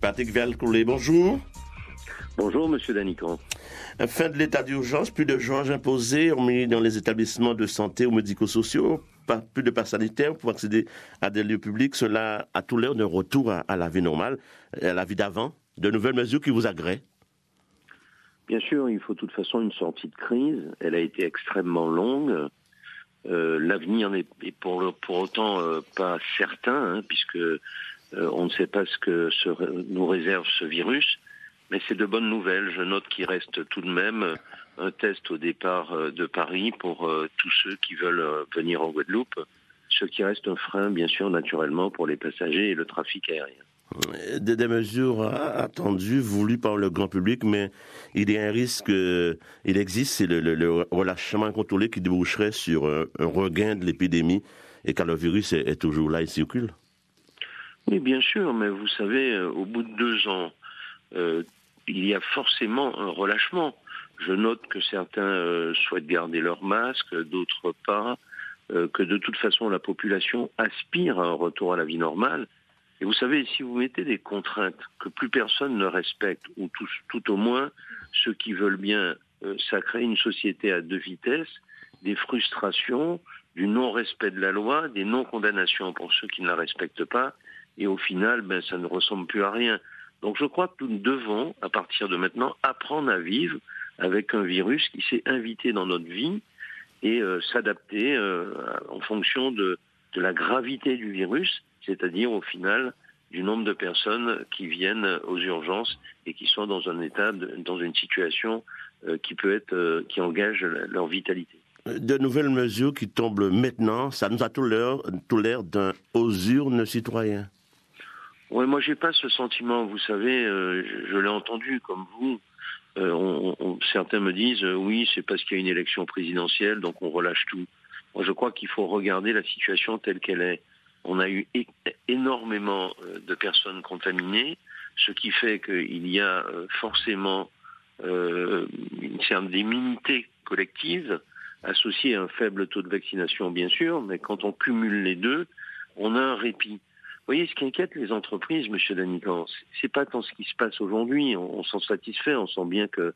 Patrick Vercoulé, bonjour. Bonjour, monsieur Danican. Fin de l'état d'urgence, plus de jauges imposées, hormis dans les établissements de santé ou médico-sociaux, plus de passes sanitaires pour accéder à des lieux publics. Cela a tout l'air d'un retour à la vie normale, à la vie d'avant. De nouvelles mesures qui vous agréent? Bien sûr, il faut de toute façon une sortie de crise. Elle a été extrêmement longue. L'avenir n'est pour autant pas certain, puisque on ne sait pas ce que nous réserve ce virus. Mais c'est de bonnes nouvelles. Je note qu'il reste tout de même un test au départ de Paris pour tous ceux qui veulent venir en Guadeloupe, ce qui reste un frein, bien sûr, naturellement, pour les passagers et le trafic aérien. Des mesures attendues, voulues par le grand public, mais il y a un risque, il existe, c'est le relâchement incontrôlé qui déboucherait sur un regain de l'épidémie, et quand le virus est toujours là, il circule. Oui, bien sûr, mais vous savez, au bout de 2 ans, il y a forcément un relâchement. Je note que certains souhaitent garder leur masque, d'autres pas, que de toute façon la population aspire à un retour à la vie normale. Et vous savez, si vous mettez des contraintes que plus personne ne respecte, ou tout au moins ceux qui veulent bien, ça crée une société à 2 vitesses, des frustrations, du non-respect de la loi, des non-condamnations pour ceux qui ne la respectent pas, et au final, ça ne ressemble plus à rien. Donc je crois que nous devons, à partir de maintenant, apprendre à vivre avec un virus qui s'est invité dans notre vie et s'adapter en fonction de la gravité du virus, c'est-à-dire au final du nombre de personnes qui viennent aux urgences et qui sont dans un état, dans une situation qui engage leur vitalité. De nouvelles mesures qui tombent maintenant, ça nous a tout l'air d'un aux urnes citoyen. Oui, moi j'ai pas ce sentiment, vous savez, je l'ai entendu comme vous. Certains me disent oui, c'est parce qu'il y a une élection présidentielle, donc on relâche tout. Moi je crois qu'il faut regarder la situation telle qu'elle est. On a eu énormément de personnes contaminées, ce qui fait qu'il y a forcément une certaine immunité collective associée à un faible taux de vaccination, bien sûr, mais quand on cumule les deux, on a un répit. Vous voyez, ce qui inquiète les entreprises, monsieur Danican, c'est pas tant ce qui se passe aujourd'hui. On s'en satisfait, on sent bien que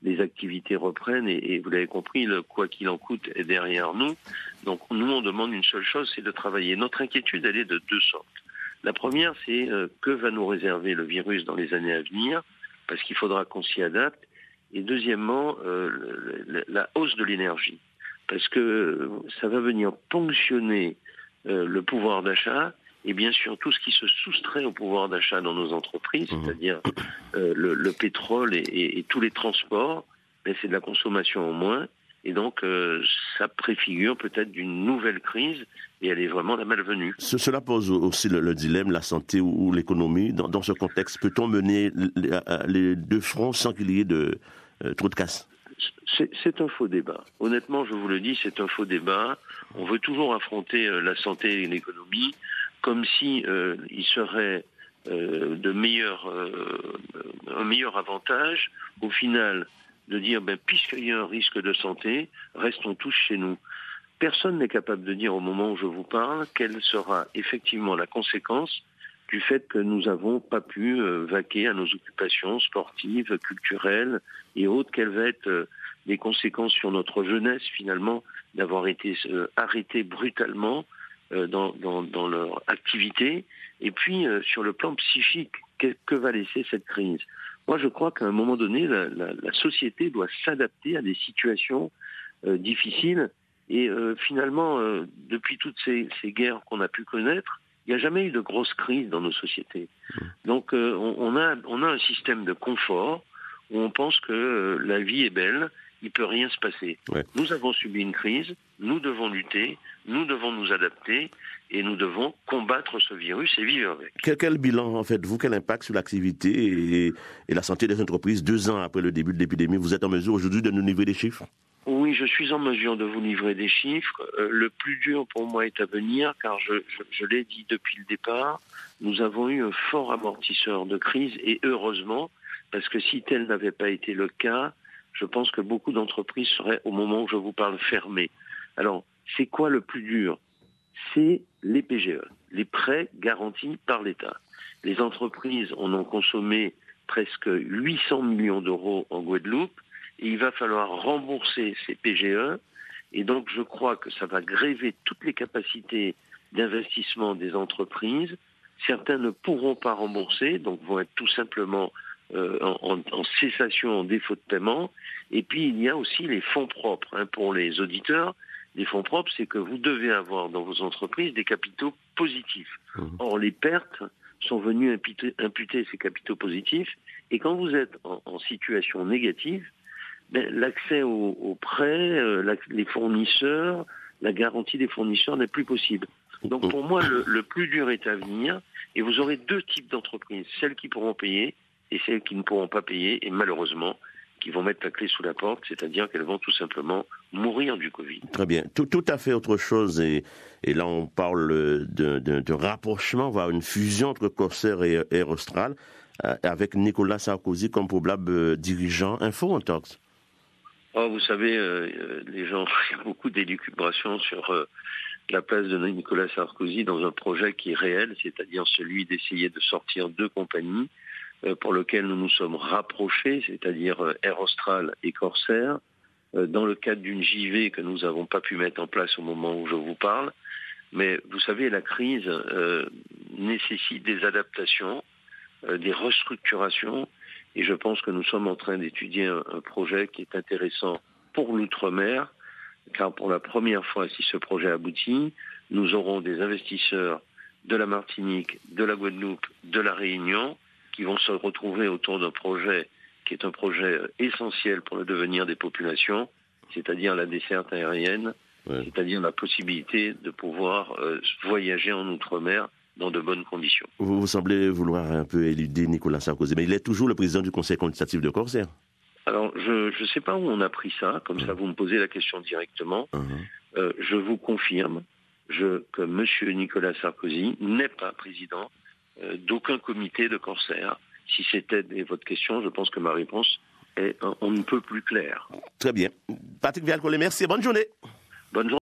les activités reprennent et vous l'avez compris, le quoi qu'il en coûte est derrière nous. Donc nous, on demande une seule chose, c'est de travailler. Notre inquiétude, elle est de 2 sortes. La première, c'est que va nous réserver le virus dans les années à venir, parce qu'il faudra qu'on s'y adapte. Et deuxièmement, la hausse de l'énergie, parce que ça va venir ponctionner le pouvoir d'achat. Et bien sûr, tout ce qui se soustrait au pouvoir d'achat dans nos entreprises, c'est-à-dire le pétrole et tous les transports, mais c'est de la consommation en moins. Et donc, ça préfigure peut-être d'une nouvelle crise, et elle est vraiment la malvenue. Cela pose aussi le dilemme, la santé ou l'économie. Dans ce contexte, peut-on mener les 2 fronts sans qu'il y ait trop de casse? C'est un faux débat. Honnêtement, je vous le dis, c'est un faux débat. On veut toujours affronter la santé et l'économie comme si il serait un meilleur avantage, au final, de dire, puisqu'il y a un risque de santé, restons tous chez nous. Personne n'est capable de dire au moment où je vous parle quelle sera effectivement la conséquence du fait que nous n'avons pas pu vaquer à nos occupations sportives, culturelles et autres. Quelles vont être les conséquences sur notre jeunesse, finalement, d'avoir été arrêtés brutalement dans leur activité, et puis sur le plan psychique, que va laisser cette crise? Moi, je crois qu'à un moment donné, la société doit s'adapter à des situations difficiles, et finalement, depuis toutes ces guerres qu'on a pu connaître, il n'y a jamais eu de grosses crises dans nos sociétés. Donc, on a un système de confort où on pense que la vie est belle, il ne peut rien se passer. Ouais. Nous avons subi une crise, nous devons lutter, nous devons nous adapter et nous devons combattre ce virus et vivre avec. Quel bilan en faites-vous? Quel impact sur l'activité et la santé des entreprises 2 ans après le début de l'épidémie? Vous êtes en mesure aujourd'hui de nous livrer des chiffres? Oui, je suis en mesure de vous livrer des chiffres. Le plus dur pour moi est à venir, car je l'ai dit depuis le départ, nous avons eu un fort amortisseur de crise, et heureusement, parce que si tel n'avait pas été le cas, je pense que beaucoup d'entreprises seraient, au moment où je vous parle, fermées. Alors, c'est quoi le plus dur? C'est les PGE, les prêts garantis par l'État. Les entreprises en ont consommé presque 800 millions d'euros en Guadeloupe et il va falloir rembourser ces PGE. Et donc, je crois que ça va gréver toutes les capacités d'investissement des entreprises. Certains ne pourront pas rembourser, donc vont être tout simplement en cessation, en défaut de paiement. Et puis, il y a aussi les fonds propres. Pour les auditeurs, les fonds propres, c'est que vous devez avoir dans vos entreprises des capitaux positifs. Or, les pertes sont venues imputer ces capitaux positifs. Et quand vous êtes en situation négative, l'accès aux prêts, les fournisseurs, la garantie des fournisseurs n'est plus possible. Donc pour moi, le plus dur est à venir. Et vous aurez deux types d'entreprises, celles qui pourront payer et celles qui ne pourront pas payer, et malheureusement, qui vont mettre la clé sous la porte, c'est-à-dire qu'elles vont tout simplement mourir du Covid. Très bien. Tout à fait autre chose. Et là, on parle de rapprochement, voire une fusion entre Corsair et Air Austral, avec Nicolas Sarkozy comme probable dirigeant. Info, Intox. Vous savez, les gens, il y a beaucoup d'élucubrations sur la place de Nicolas Sarkozy dans un projet qui est réel, c'est-à-dire celui d'essayer de sortir deux compagnies pour lesquelles nous nous sommes rapprochés, c'est-à-dire Air Austral et Corsair, dans le cadre d'une JV que nous n'avons pas pu mettre en place au moment où je vous parle. Mais vous savez, la crise nécessite des adaptations, des restructurations, et je pense que nous sommes en train d'étudier un projet qui est intéressant pour l'outre-mer, car pour la première fois, si ce projet aboutit, nous aurons des investisseurs de la Martinique, de la Guadeloupe, de la Réunion, qui vont se retrouver autour d'un projet qui est un projet essentiel pour le devenir des populations, c'est-à-dire la desserte aérienne, c'est-à-dire la possibilité de pouvoir voyager en outre-mer dans de bonnes conditions. Vous semblez vouloir un peu éluder Nicolas Sarkozy, mais il est toujours le président du conseil consultatif de Corsair. Alors, je ne sais pas où on a pris ça, comme ça vous me posez la question directement. Je vous confirme que M. Nicolas Sarkozy n'est pas président d'aucun comité de Corsair. Si c'était votre question, je pense que ma réponse est on ne peut plus claire. Très bien. Patrick Vial-Collet, merci. Bonne journée. Bonne journée.